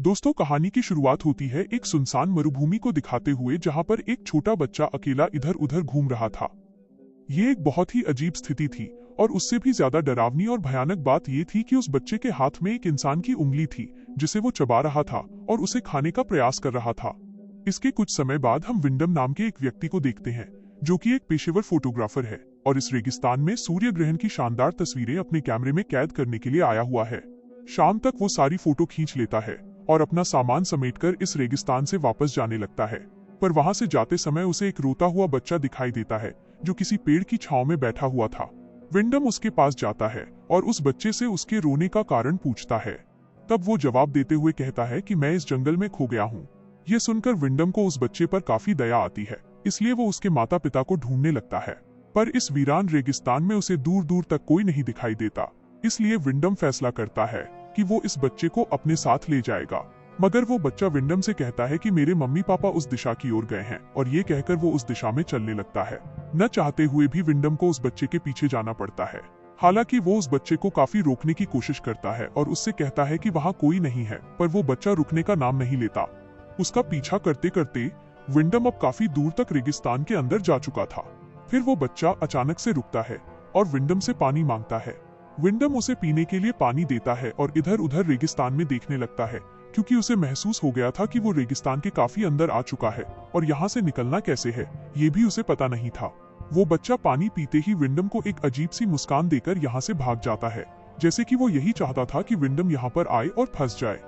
दोस्तों, कहानी की शुरुआत होती है एक सुनसान मरुभूमि को दिखाते हुए, जहां पर एक छोटा बच्चा अकेला इधर उधर घूम रहा था। ये एक बहुत ही अजीब स्थिति थी और उससे भी ज्यादा डरावनी और भयानक बात ये थी कि उस बच्चे के हाथ में एक इंसान की उंगली थी जिसे वो चबा रहा था और उसे खाने का प्रयास कर रहा था। इसके कुछ समय बाद हम विंडम नाम के एक व्यक्ति को देखते हैं जो कि एक पेशेवर फोटोग्राफर है और इस रेगिस्तान में सूर्य ग्रहण की शानदार तस्वीरें अपने कैमरे में कैद करने के लिए आया हुआ है। शाम तक वो सारी फोटो खींच लेता है और अपना सामान समेटकर इस रेगिस्तान से वापस जाने लगता है। पर वहां से जाते समय उसे एक रोता हुआ बच्चा दिखाई देता है जो किसी पेड़ की छांव में बैठा हुआ था। विंडम उसके पास जाता है और उस बच्चे से उसके रोने का कारण पूछता है। तब वो जवाब देते हुए कहता है कि मैं इस जंगल में खो गया हूँ। ये सुनकर विंडम को उस बच्चे पर काफी दया आती है, इसलिए वो उसके माता पिता को ढूंढने लगता है। पर इस वीरान रेगिस्तान में उसे दूर दूर तक कोई नहीं दिखाई देता, इसलिए विंडम फैसला करता है कि वो इस बच्चे को अपने साथ ले जाएगा। मगर वो बच्चा विंडम से कहता है कि मेरे मम्मी पापा उस दिशा की ओर गए हैं, और ये कहकर वो उस दिशा में चलने लगता है। न चाहते हुए भी विंडम को उस बच्चे के पीछे जाना पड़ता है। हालांकि वो उस बच्चे को काफी रोकने की कोशिश करता है और उससे कहता है कि वहाँ कोई नहीं है, पर वो बच्चा रुकने का नाम नहीं लेता। उसका पीछा करते करते विंडम अब काफी दूर तक रेगिस्तान के अंदर जा चुका था। फिर वो बच्चा अचानक से रुकता है और विंडम से पानी मांगता है। विंडम उसे पीने के लिए पानी देता है और इधर उधर रेगिस्तान में देखने लगता है, क्योंकि उसे महसूस हो गया था कि वो रेगिस्तान के काफी अंदर आ चुका है और यहाँ से निकलना कैसे है ये भी उसे पता नहीं था। वो बच्चा पानी पीते ही विंडम को एक अजीब सी मुस्कान देकर यहाँ से भाग जाता है, जैसे कि वो यही चाहता था कि विंडम यहाँ पर आए और फंस जाए।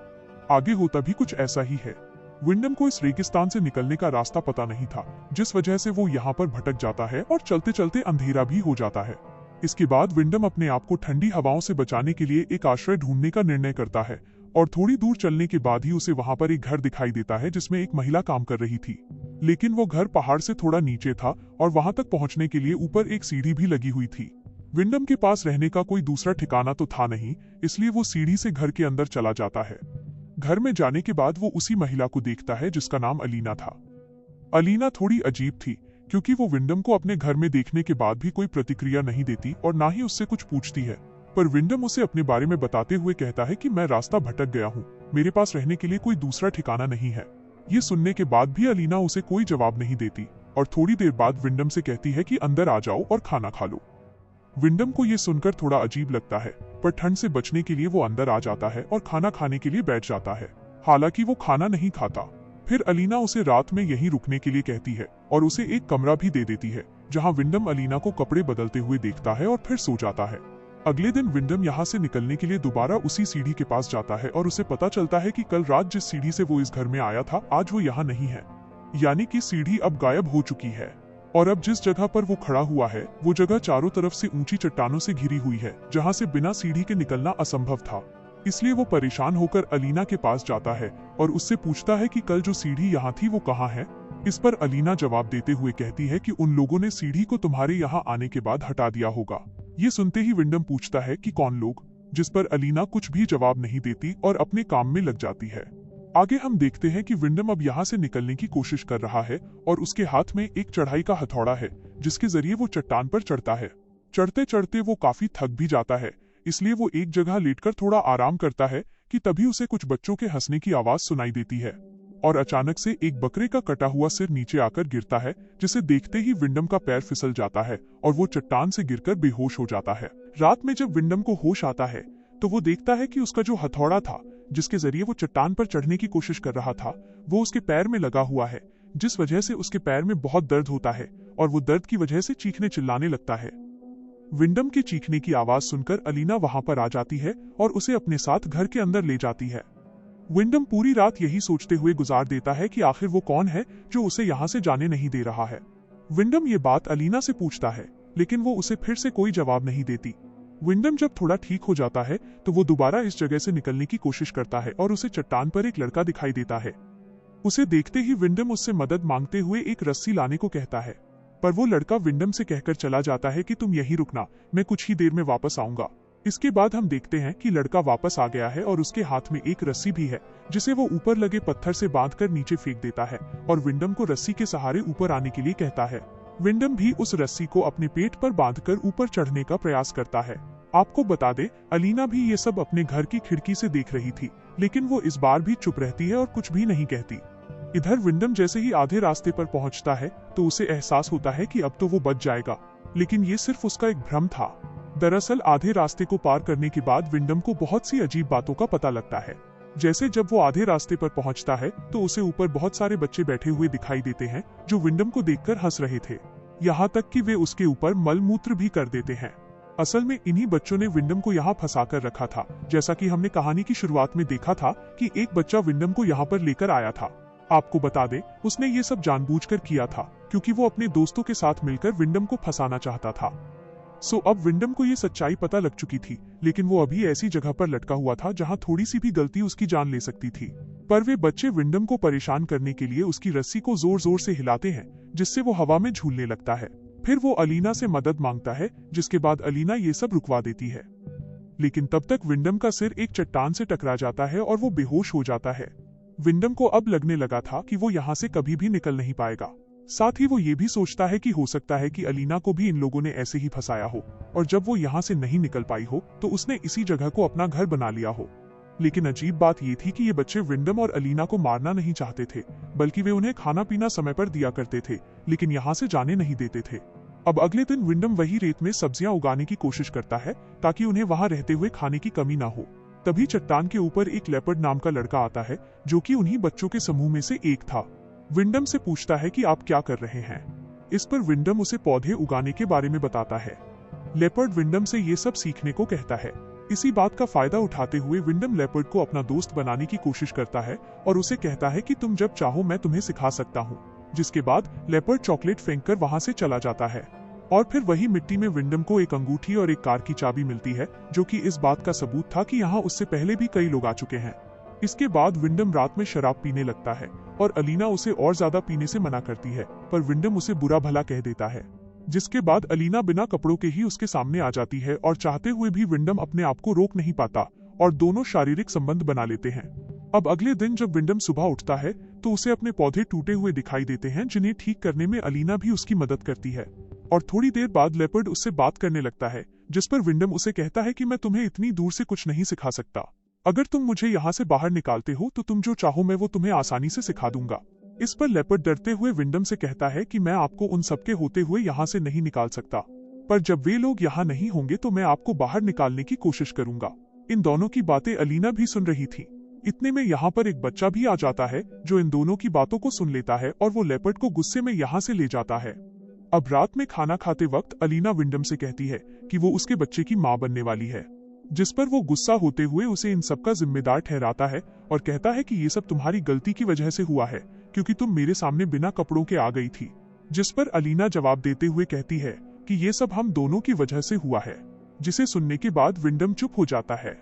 आगे होता भी कुछ ऐसा ही है। विंडम को इस रेगिस्तान से निकलने का रास्ता पता नहीं था, जिस वजह से वो यहाँ पर भटक जाता है और चलते चलते अंधेरा भी हो जाता है। इसके बाद विंडम अपने आप को ठंडी हवाओं से बचाने के लिए एक आश्रय ढूंढने का निर्णय करता है और थोड़ी दूर चलने के बाद ही उसे वहां पर एक घर दिखाई देता है जिसमें एक महिला काम कर रही थी। लेकिन वो घर पहाड़ से थोड़ा नीचे था और वहां तक पहुंचने के लिए ऊपर एक सीढ़ी भी लगी हुई थी। विंडम के पास रहने का कोई दूसरा ठिकाना तो था नहीं, इसलिए वो सीढ़ी से घर के अंदर चला जाता है। घर में जाने के बाद वो उसी महिला को देखता है जिसका नाम अलीना था। अलीना थोड़ी अजीब थी, क्योंकि वो विंडम को अपने घर में देखने के बाद भी कोई प्रतिक्रिया नहीं देती और ना ही उससे कुछ पूछती है। पर विंडम उसे अपने बारे में बताते हुए कहता है कि मैं रास्ता भटक गया हूँ, मेरे पास रहने के लिए कोई दूसरा ठिकाना नहीं है। ये सुनने के बाद भी अलीना उसे कोई जवाब नहीं देती और थोड़ी देर बाद विंडम से कहती है कि अंदर आ जाओ और खाना खा लो। विंडम को ये सुनकर थोड़ा अजीब लगता है, पर ठंड से बचने के लिए वो अंदर आ जाता है और खाना खाने के लिए बैठ जाता है। हालांकि वो खाना नहीं खाता। फिर अलीना उसे रात में यहीं रुकने के लिए कहती है और उसे एक कमरा भी दे देती है, जहां विंडम अलीना को कपड़े बदलते हुए देखता है और फिर सो जाता है। अगले दिन विंडम यहाँ से निकलने के लिए दोबारा उसी सीढ़ी के पास जाता है और उसे पता चलता है कि कल रात जिस सीढ़ी से वो इस घर में आया था, आज वो यहाँ नहीं है। यानी कि सीढ़ी अब गायब हो चुकी है और अब जिस जगह पर वो खड़ा हुआ है वो जगह चारों तरफ से ऊंची चट्टानों से घिरी हुई है, जहाँ से बिना सीढ़ी के निकलना असंभव था। इसलिए वो परेशान होकर अलीना के पास जाता है और उससे पूछता है कि कल जो सीढ़ी यहाँ थी वो कहाँ है। इस पर अलीना जवाब देते हुए कहती है कि उन लोगों ने सीढ़ी को तुम्हारे यहाँ आने के बाद हटा दिया होगा। ये सुनते ही विंडम पूछता है कि कौन लोग, जिस पर अलीना कुछ भी जवाब नहीं देती और अपने काम में लग जाती है। आगे हम देखते हैं कि विंडम अब यहाँ से निकलने की कोशिश कर रहा है और उसके हाथ में एक चढ़ाई का हथौड़ा है, जिसके जरिए वो चट्टान पर चढ़ता है। चढ़ते चढ़ते वो काफी थक भी जाता है, इसलिए वो एक जगह लेटकर थोड़ा आराम करता है कि तभी उसे कुछ बच्चों के हंसने की आवाज सुनाई देती है और अचानक से एक बकरे का कटा हुआ सिर नीचे आकर गिरता है, जिसे देखते ही विंडम का पैर फिसल जाता है और वो चट्टान से गिरकर बेहोश हो जाता है। रात में जब विंडम को होश आता है तो वो देखता है कि उसका जो हथौड़ा था, जिसके जरिए वो चट्टान पर चढ़ने की कोशिश कर रहा था, वो उसके पैर में लगा हुआ है, जिस वजह से उसके पैर में बहुत दर्द होता है और वो दर्द की वजह से चीखने चिल्लाने लगता है। विंडम के चीखने की आवाज सुनकर अलीना वहां पर आ जाती है और उसे अपने साथ घर के अंदर ले जाती है। विंडम पूरी रात यही सोचते हुए गुजार देता है कि आखिर वो कौन है जो उसे यहाँ से जाने नहीं दे रहा है। विंडम ये बात अलीना से पूछता है, लेकिन वो उसे फिर से कोई जवाब नहीं देती। विंडम जब थोड़ा ठीक हो जाता है तो वो दोबारा इस जगह से निकलने की कोशिश करता है और उसे चट्टान पर एक लड़का दिखाई देता है। उसे देखते ही विंडम उससे मदद मांगते हुए एक रस्सी लाने को कहता है, पर वो लड़का विंडम से कहकर चला जाता है कि तुम यहीं रुकना, मैं कुछ ही देर में वापस आऊंगा। इसके बाद हम देखते हैं कि लड़का वापस आ गया है और उसके हाथ में एक रस्सी भी है, जिसे वो ऊपर लगे पत्थर से बांधकर नीचे फेंक देता है और विंडम को रस्सी के सहारे ऊपर आने के लिए कहता है। विंडम भी उस रस्सी को अपने पेट पर बांधकर ऊपर चढ़ने का प्रयास करता है, आपको बता दे, अलीना भी ये सब अपने घर की खिड़की से देख रही थी, लेकिन वो इस बार भी चुप रहती है और कुछ भी नहीं कहती। इधर विंडम जैसे ही आधे रास्ते पर पहुंचता है तो उसे एहसास होता है कि अब तो वो बच जाएगा, लेकिन ये सिर्फ उसका एक भ्रम था। दरअसल आधे रास्ते को पार करने के बाद विंडम को बहुत सी अजीब बातों का पता लगता है। जैसे जब वो आधे रास्ते पर पहुंचता है तो उसे ऊपर बहुत सारे बच्चे बैठे हुए दिखाई देते हैं जो विंडम को देखकर हंस रहे थे, यहाँ तक कि वे उसके ऊपर मल मूत्र भी कर देते हैं। असल में इन्हीं बच्चों ने विंडम को यहाँ फंसा कर रखा था। जैसा कि हमने कहानी की शुरुआत में देखा था कि एक बच्चा विंडम को यहाँ पर लेकर आया था। आपको बता दे, उसने ये सब जानबूझकर किया था क्योंकि वो अपने दोस्तों के साथ मिलकर विंडम को फंसाना चाहता था। अब विंडम को ये सच्चाई पता लग चुकी थी, लेकिन वो अभी ऐसी जगह पर लटका हुआ था जहाँ थोड़ी सी भी गलती उसकी जान ले सकती थी। पर वे बच्चे विंडम को परेशान करने के लिए उसकी रस्सी को जोर जोर से हिलाते हैं, जिससे वो हवा में झूलने लगता है। फिर वो अलीना से मदद मांगता है, जिसके बाद अलीना ये सब रुकवा देती है। लेकिन तब तक विंडम का सिर एक चट्टान से टकरा जाता है और वो बेहोश हो जाता है। विंडम को अब लगने लगा था कि वो यहाँ से कभी भी निकल नहीं पाएगा। साथ ही वो ये भी सोचता है कि हो सकता है कि अलीना को भी इन लोगों ने ऐसे ही फंसाया हो, और जब वो यहाँ से नहीं निकल पाई हो तो उसने इसी जगह को अपना घर बना लिया हो। लेकिन अजीब बात ये थी कि ये बच्चे विंडम और अलीना को मारना नहीं चाहते थे, बल्कि वे उन्हें खाना पीना समय पर दिया करते थे, लेकिन यहाँ से जाने नहीं देते थे। अब अगले दिन विंडम वही रेत में सब्जियां उगाने की कोशिश करता है ताकि उन्हें वहां रहते हुए खाने की कमी ना हो। तभी चट्टान के ऊपर एक लेपर्ड नाम का लड़का आता है, जो कि उन्हीं बच्चों के समूह में से एक था। विंडम से पूछता है कि आप क्या कर रहे हैं। इस पर विंडम उसे पौधे उगाने के बारे में बताता है। लेपर्ड विंडम से ये सब सीखने को कहता है। इसी बात का फायदा उठाते हुए विंडम लेपर्ड को अपना दोस्त बनाने की कोशिश करता है और उसे कहता है कि तुम जब चाहो मैं तुम्हें सिखा सकता हूँ। जिसके बाद लेपर्ड चॉकलेट फेंककर वहां से चला जाता है, और फिर वही मिट्टी में विंडम को एक अंगूठी और एक कार की चाबी मिलती है, जो कि इस बात का सबूत था कि यहाँ उससे पहले भी कई लोग आ चुके हैं। इसके बाद विंडम रात में शराब पीने लगता है और अलीना उसे और ज्यादा पीने से मना करती है, पर विंडम उसे बुरा भला कह देता है। जिसके बाद अलीना बिना कपड़ों के ही उसके सामने आ जाती है और चाहते हुए भी विंडम अपने आप को रोक नहीं पाता और दोनों शारीरिक संबंध बना लेते हैं। अब अगले दिन जब विंडम सुबह उठता है तो उसे अपने पौधे टूटे हुए दिखाई देते हैं, जिन्हें ठीक करने में अलीना भी उसकी मदद करती है। और थोड़ी देर बाद लेपर्ड उससे बात करने लगता है, जिस पर विंडम उसे कहता है कि मैं तुम्हें इतनी दूर से कुछ नहीं सिखा सकता। अगर तुम मुझे यहाँ से बाहर निकालते हो तो तुम जो चाहो मैं वो तुम्हें आसानी से सिखा दूंगा। इस पर लेपर्ड डरते हुए विंडम से कहता है कि मैं आपको उन सबके होते हुए यहाँ से नहीं निकाल सकता, पर जब वे लोग यहाँ नहीं होंगे तो मैं आपको बाहर निकालने की कोशिश करूंगा। इन दोनों की बातें अलीना भी सुन रही थी। इतने में यहाँ पर एक बच्चा भी आ जाता है जो इन दोनों की बातों को सुन लेता है और वो लेपर्ड को गुस्से में यहाँ से ले जाता है। अब रात में खाना खाते वक्त अलीना विंडम से कहती है कि वो उसके बच्चे की माँ बनने वाली है, जिस पर वो गुस्सा होते हुए उसे इन सब का जिम्मेदार ठहराता है और कहता है कि ये सब तुम्हारी गलती की वजह से हुआ है, क्योंकि तुम मेरे सामने बिना कपड़ों के आ गई थी। जिस पर अलीना जवाब देते हुए कहती है कि ये सब हम दोनों की वजह से हुआ है। जिसे सुनने के बाद विंडम चुप हो जाता है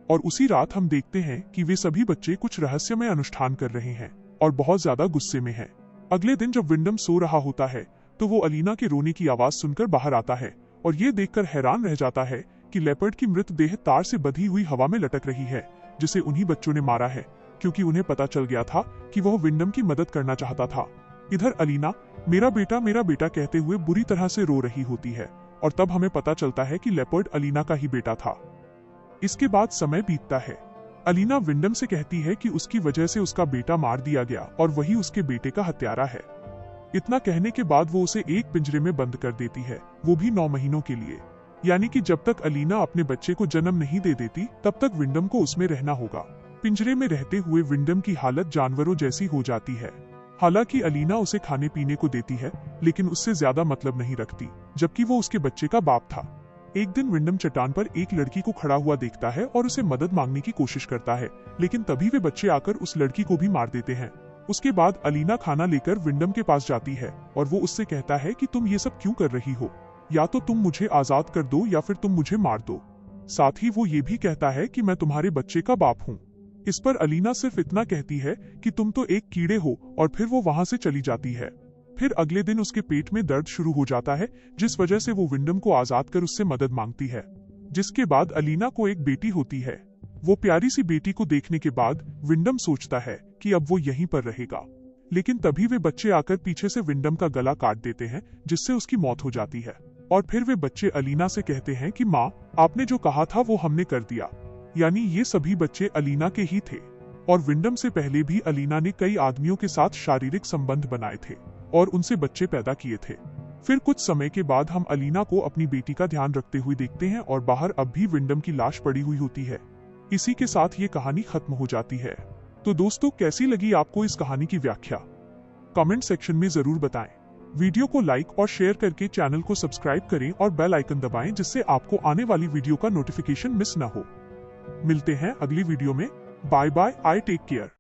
और उसी रात हम देखते हैं कि वे सभी बच्चे कुछ रहस्यमय अनुष्ठान कर रहे हैं और बहुत ज्यादा गुस्से में हैं। अगले दिन जब विंडम सो रहा होता है तो वो अलीना के रोने की आवाज सुनकर बाहर आता है और ये देखकर हैरान रह जाता है कि लेपर्ड की मृतदेह तार से बंधी हुई हवा में लटक रही है, जिसे उन्हीं बच्चों ने मारा है, क्योंकि उन्हें पता चल गया था कि वह विंडम की मदद करना चाहता था। इधर अलीना मेरा बेटा कहते हुए बुरी तरह से रो रही होती है और तब हमें पता चलता है कि लेपर्ड अलीना का ही बेटा था। इसके बाद समय बीतता है। अलीना विंडम से कहती है कि उसकी वजह से उसका बेटा मार दिया गया और वही उसके बेटे का हत्यारा है। इतना कहने के बाद वो उसे एक पिंजरे में बंद कर देती है, वो भी 9 महीनों के लिए। यानी कि जब तक अलीना अपने बच्चे को जन्म नहीं दे देती तब तक विंडम को उसमें रहना होगा। पिंजरे में रहते हुए विंडम की हालत जानवरों जैसी हो जाती है। हालांकि अलीना उसे खाने पीने को देती है, लेकिन उससे ज्यादा मतलब नहीं रखती, जबकि वो उसके बच्चे का बाप था। एक दिन विंडम चट्टान पर एक लड़की को खड़ा हुआ देखता है और उसे मदद मांगने की कोशिश करता है, लेकिन तभी वे बच्चे आकर उस लड़की को भी मार देते हैं। उसके बाद अलीना खाना लेकर विंडम के पास जाती है और वो उससे कहता है कि तुम ये सब क्यों कर रही हो, या तो तुम मुझे आजाद कर दो या फिर तुम मुझे मार दो। साथ ही वो ये भी कहता है कि मैं तुम्हारे बच्चे का बाप हूँ। इस पर अलीना सिर्फ इतना कहती है कि तुम तो एक कीड़े हो, और फिर वो वहां से चली जाती है। फिर अगले दिन उसके पेट में दर्द शुरू हो जाता है, जिस वजह से वो विंडम को आजाद कर उससे मदद मांगती है। जिसके बाद अलीना को एक बेटी होती है। वो प्यारी सी बेटी को देखने के बाद विंडम सोचता है कि अब वो यहीं पर रहेगा, लेकिन तभी वे बच्चे आकर पीछे से विंडम का गला काट देते हैं, जिससे उसकी मौत हो जाती है। और फिर वे बच्चे अलीना से कहते हैं कि माँ, आपने जो कहा था वो हमने कर दिया। यानी ये सभी बच्चे अलीना के ही थे और विंडम से पहले भी अलीना ने कई आदमियों के साथ शारीरिक संबंध बनाए थे और उनसे बच्चे पैदा किए थे। फिर कुछ समय के बाद हम अलीना को अपनी बेटी का ध्यान रखते हुए देखते हैं और बाहर अब भी विंडम की लाश पड़ी हुई होती है। इसी के साथ ये कहानी खत्म हो जाती है। तो दोस्तों, कैसी लगी आपको इस कहानी की व्याख्या? कमेंट सेक्शन में जरूर बताएं। वीडियो को लाइक और शेयर करके चैनल को सब्सक्राइब करें और बेल आइकन दबाएं, जिससे आपको आने वाली वीडियो का नोटिफिकेशन मिस न हो। मिलते हैं अगली वीडियो में। Bye bye, I take care.